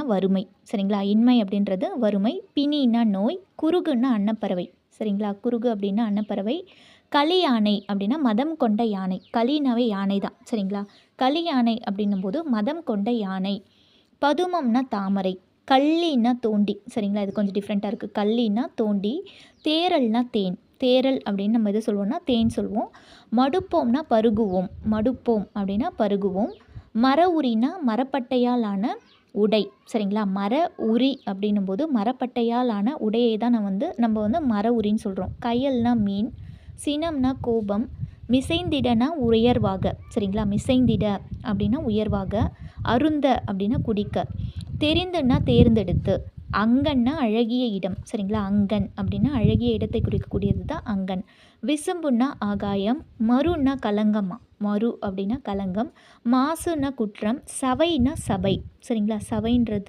வறுமை. சரிங்களா? இன்மை அப்படின்றது வறுமை. பிணின்னா நோய். குருகுன்னா அன்னப்பறவை. சரிங்களா? குருகு அப்படின்னா அன்னப்பறவை. களி யானை அப்படின்னா மதம் கொண்ட யானை. களினாவே யானை தான். சரிங்களா? களி யானை அப்படின்னும்போது மதம் கொண்ட யானை. பதுமம்னா தாமரை. கள்ளின்னா தோண்டி. சரிங்களா? இது கொஞ்சம் டிஃப்ரெண்ட்டாக இருக்குது. கள்ளின்னா தோண்டி. தேரல்னா தேன். தேரல் அப்படின்னு நம்ம எது சொல்லுவோம்னா தேன் சொல்லுவோம். மடுப்போம்னா பருகுவோம். மடுப்போம் அப்படின்னா பருகுவோம். மர உரினா மரப்பட்டையால் ஆன உடை. சரிங்களா? மர உரி அப்படின்னும்போது மரப்பட்டையால் ஆன உடையை தான் நம்ம வந்து மர உரின்னு சொல்கிறோம். கயல்னா மீன். சினம்னா கோபம். மிசைந்திடனா உயர்வாக. சரிங்களா? மிசைந்திட அப்படின்னா உயர்வாக. அருந்த அப்படின்னா குடிக்க. தெரிந்துன்னா தேர்ந்தெடுத்து. அங்கன்னா அழகிய இடம். சரிங்களா? அங்கன் அப்படின்னா அழகிய இடத்தை குறிக்கக்கூடியது தான் அங்கன். விசும்புன்னா ஆகாயம். மருன்னா கலங்கம்மா. மரு அப்படின்னா கலங்கம். மாசுன்னா குற்றம். சபைன்னா சபை. சரிங்களா? சபைன்றது